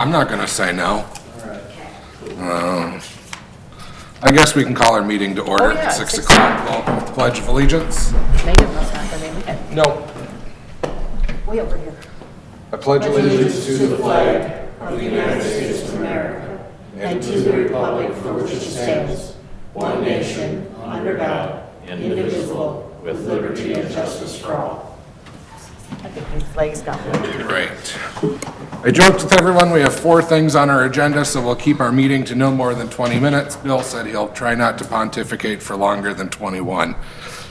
I'm not going to say no. I guess we can call our meeting to order at 6 o'clock. Well, with the Pledge of Allegiance. Megan must not have make it. No. Way over here. I pledge allegiance to the flag Of the United States of America and to the republic for which it stands, one nation, under God, indivisible, with liberty and justice for all. I think these legs got me. Right. I joked with everyone, we have 4 things on our agenda, so we'll keep our meeting to no more than 20 minutes. Bill said he'll try not to pontificate for longer than 21.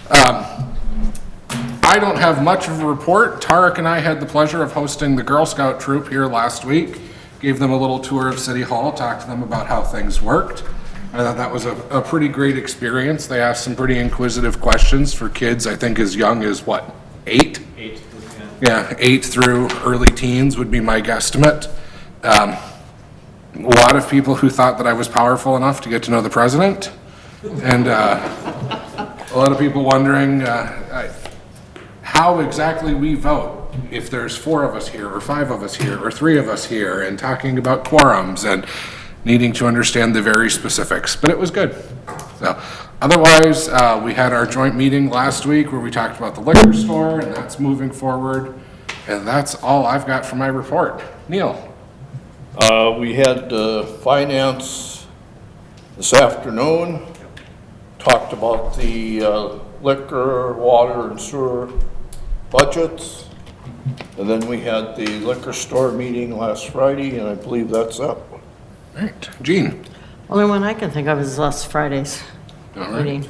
I don't have much of a report. Tarek and I had the pleasure of hosting the Girl Scout troop here last week. Gave them a little tour of City Hall, talked to them about how things worked. I thought that was a pretty great experience. They asked some pretty inquisitive questions for kids, I think as young as what, 8? 8. Yeah, 8 through early teens would be my guesstimate. A lot of people who thought that I was powerful enough to get to know the president. And a lot of people wondering how exactly we vote if there's 4 of us here, or 5 of us here, or 3 of us here, and talking about quorums and needing to understand the very specifics. But it was good. So, otherwise, we had our joint meeting last week where we talked about the liquor store, and that's moving forward. And that's all I've got for my report. Neil? We had finance this afternoon, talked about the liquor, water, and sewer budgets. And then we had the liquor store meeting last Friday, and I believe that's up. All right. Gene? Only one I can think of is last Friday's All right. meeting.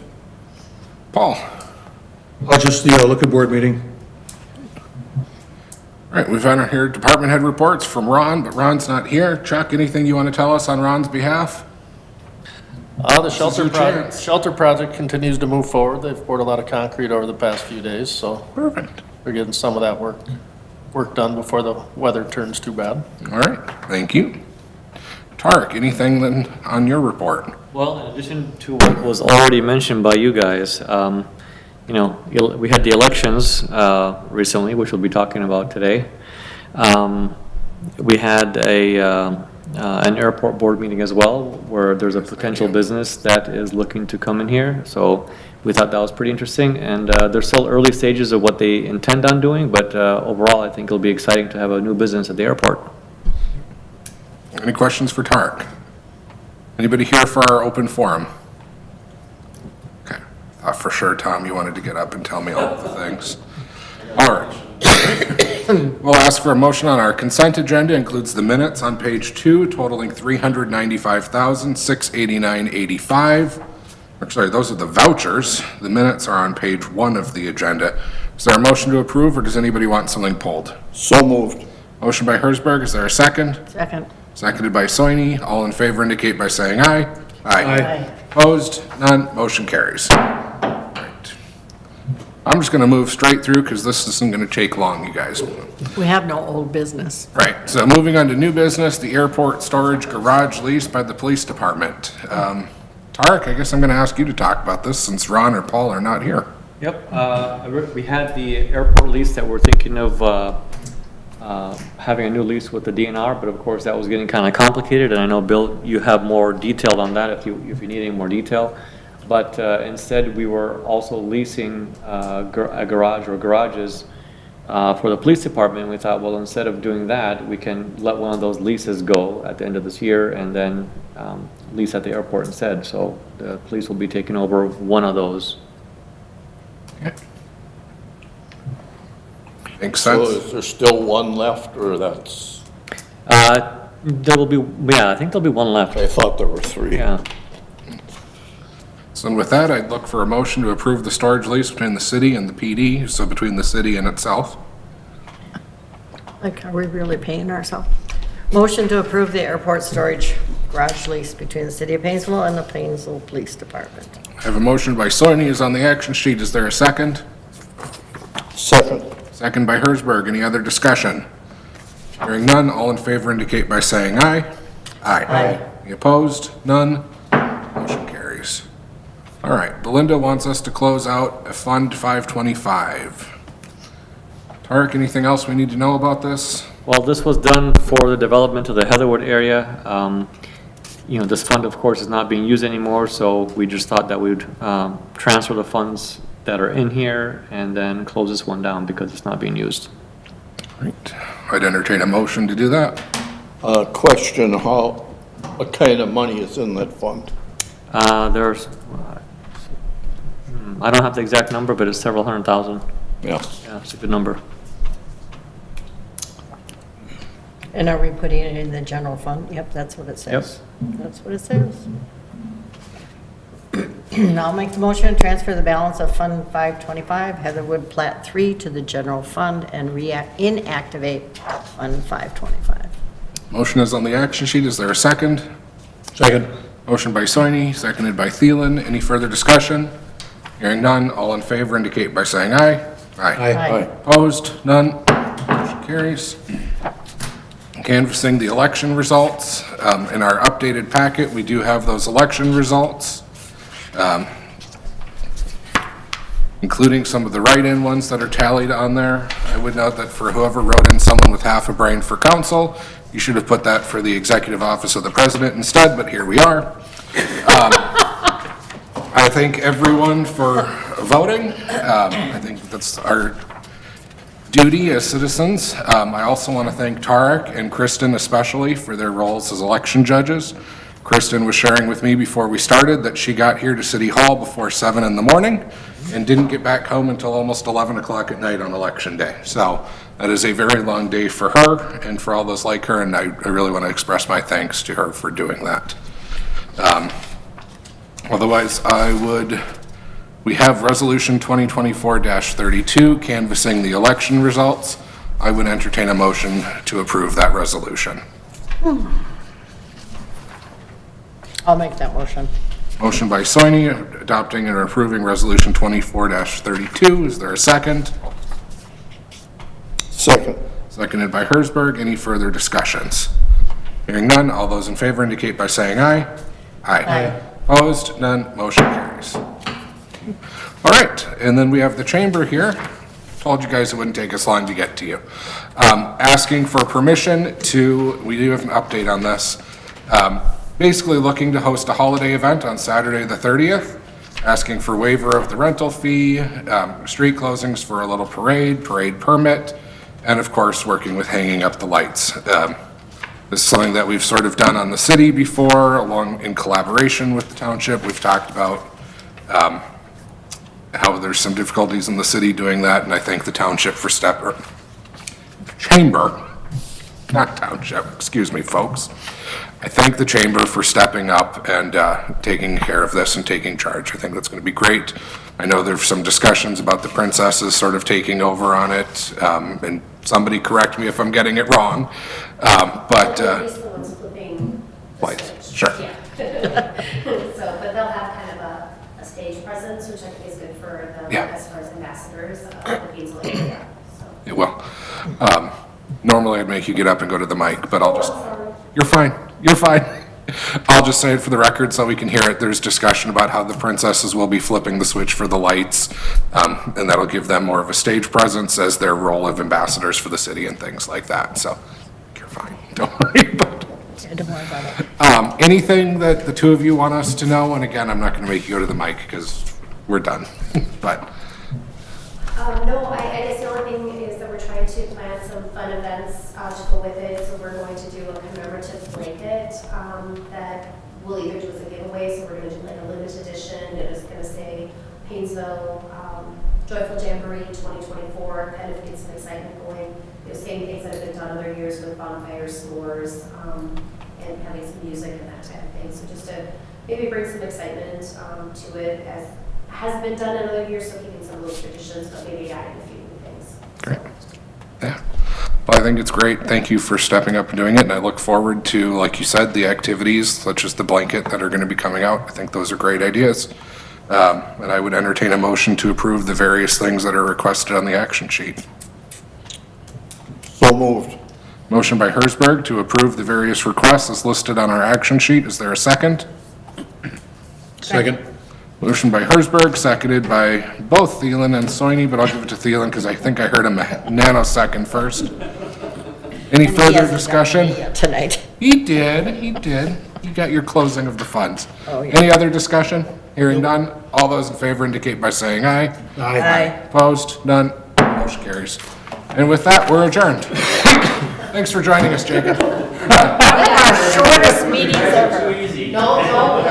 Paul? Just the liquor board meeting. All right, we've had here department head reports from Ron, but Ron's not here. Chuck, anything you want to tell us on Ron's behalf? The your chance. shelter project continues to move forward. They've poured a lot of concrete over the past few days, so Perfect. we're getting some of that work done before the weather turns too bad. All right, thank you. Tarek, anything then on your report? Well, in addition to what was already mentioned by you guys, you know, we had the elections recently, which we'll be talking about today. We had an airport board meeting as well, where there's a potential business that is looking to come in here. So we thought that was pretty interesting, and they're still early stages of what they intend on doing, but overall, I think it'll be exciting to have a new business at the airport. Any questions for Tarek? Anybody here for our open forum? Okay, thought for sure, Tom, you wanted to get up and tell me all of the things. All right. We'll ask for a motion on our consent agenda, includes the minutes on page 2 totaling $395,689.85. Sorry, those are the vouchers. The minutes are on page 1 of the agenda. Is there a motion to approve, or does anybody want something pulled? So moved. Motion by Herzberg, is there a second? Second. Seconded by Soini. All in favor indicate by saying aye. Aye. Opposed? None. Motion carries. Right. I'm just going to move straight through because this isn't going to take long, you guys. We have no old business. Right, so moving on to new business, the airport storage garage lease by the police department. Tarek, I guess I'm going to ask you to talk about this since Ron or Paul are not here. Yep, we had the airport lease that we're thinking of having a new lease with the DNR, but of course that was getting kind of complicated, and I know, Bill, you have more detail on that if you need any more detail. But instead, we were also leasing a garage or garages for the police department. We thought, well, instead of doing that, we can let one of those leases go at the end of this year and then lease at the airport instead. So the police will be taking over one of those. Okay. Makes So sense. is there still one left, or that's, There will be, yeah, I think there'll be one left. I thought there were 3. Yeah. So with that, I'd look for a motion to approve the storage lease between the city and the PD, so between the city and itself. Like, are we really paying ourselves? Motion to approve the airport storage garage lease between the city of Painesville and the Painesville Police Department. I have a motion by Soini, is on the action sheet. Is there a second? Second. Second by Herzberg. Any other discussion? Hearing none, all in favor indicate by saying aye. Aye. Any opposed? None. Motion carries. All right, Belinda wants us to close out a Fund 525. Tarek, anything else we need to know about this? Well, this was done for the development of the Heatherwood area. You know, this fund, of course, is not being used anymore, so we just thought that we would transfer the funds that are in here and then close this one down because it's not being used. Right. I'd entertain a motion to do that. Question, what kind of money is in that fund? There's, I don't have the exact number, but it's several hundred thousand. Yeah. Yeah, it's a good number. And are we putting it in the general fund? Yep, that's what it says. That's what it says. I'll make the motion, transfer the balance of Fund 525, Heatherwood Plat 3 to the general fund and inactivate Fund 525. Motion is on the action sheet. Is there a second? Second. Motion by Soini, seconded by Thielen. Any further discussion? Hearing none, all in favor indicate by saying aye. Aye. Opposed? None. Motion carries. Canvassing the election results. In our updated packet, we do have those election results, including some of the write-in ones that are tallied on there. I would note that for whoever wrote in someone with half a brain for council, you should have put that for the executive office of the president instead, but here we are. I thank everyone for voting. I think that's our duty as citizens. I also want to thank Tarek and Kristen especially for their roles as election judges. Kristen was sharing with me before we started that she got here to City Hall before 7 in the morning and didn't get back home until almost 11 o'clock at night on election day. So that is a very long day for her and for all those like her, and I really want to express my thanks to her for doing that. Otherwise, we have Resolution 2024-32, canvassing the election results. I would entertain a motion to approve that resolution. I'll make that motion. Motion by Soini, adopting and approving Resolution 24-32. Is there a second? Second. Seconded by Hersberg. Any further discussions? Hearing none, all those in favor indicate by saying aye. Aye. Opposed? None. Motion carries. All right, and then we have the chamber here. Told you guys it wouldn't take us long to get to you. Asking for permission we do have an update on this. Basically looking to host a holiday event on Saturday the 30th, asking for waiver of the rental fee, street closings for a little parade permit, and of course, working with hanging up the lights. This is something that we've sort of done on the city before, in collaboration with the township. We've talked about how there's some difficulties in the city doing that, and I thank the township for chamber, not township, excuse me, folks. I thank the chamber for stepping up and taking care of this and taking charge. I think that's going to be great. I know there's some discussions about the princesses sort of taking over on it, and somebody correct me if I'm getting it wrong, but At least the ones flipping the lights, switch. sure. Yeah. So, but they'll have kind of a stage presence, which I think is good for them Yeah. as far as ambassadors of the Painesville area, so. It will. Normally I'd make you get up and go to the mic, but I'll just, Sorry. you're fine. I'll just say it for the record so we can hear it. There's discussion about how the princesses will be flipping the switch for the lights, and that'll give them more of a stage presence as their role of ambassadors for the city and things like that. So you're fine. Don't worry about it. Don't worry about it. Anything that the two of you want us to know, and again, I'm not going to make you go to the mic because we're done, but No, I guess the only thing is that we're trying to plan some fun events to go with it. So we're going to do a commemorative blanket that we'll either do as a giveaway. So we're going to do like a limited edition. It is going to say Painesville Joyful Jamboree 2024, kind of get some excitement going. The same things that have been done other years with bonfires, s'mores, and having some music and that type of thing. So just to maybe bring some excitement to it as has been done in other years, so keeping some of those traditions, but maybe adding a few new things. great. Yeah. Well, I think it's great. Thank you for stepping up and doing it, and I look forward to, like you said, the activities such as the blanket that are going to be coming out. I think those are great ideas. And I would entertain a motion to approve the various things that are requested on the action sheet. So moved. Motion by Hersberg to approve the various requests as listed on our action sheet. Is there a second? Second. Motion by Hersberg, seconded by both Thielen and Soini, but I'll give it to Thielen because I think I heard him a nanosecond first. Any And he further hasn't done discussion? any yet Tonight. He did. You got your closing of the funds. Oh, yeah. Any other discussion? Hearing none, all those in favor indicate by saying aye. Aye. Opposed? None. Motion carries. And with that, we're adjourned. Thanks for joining us, Jacob. One of our shortest meetings ever. No, no,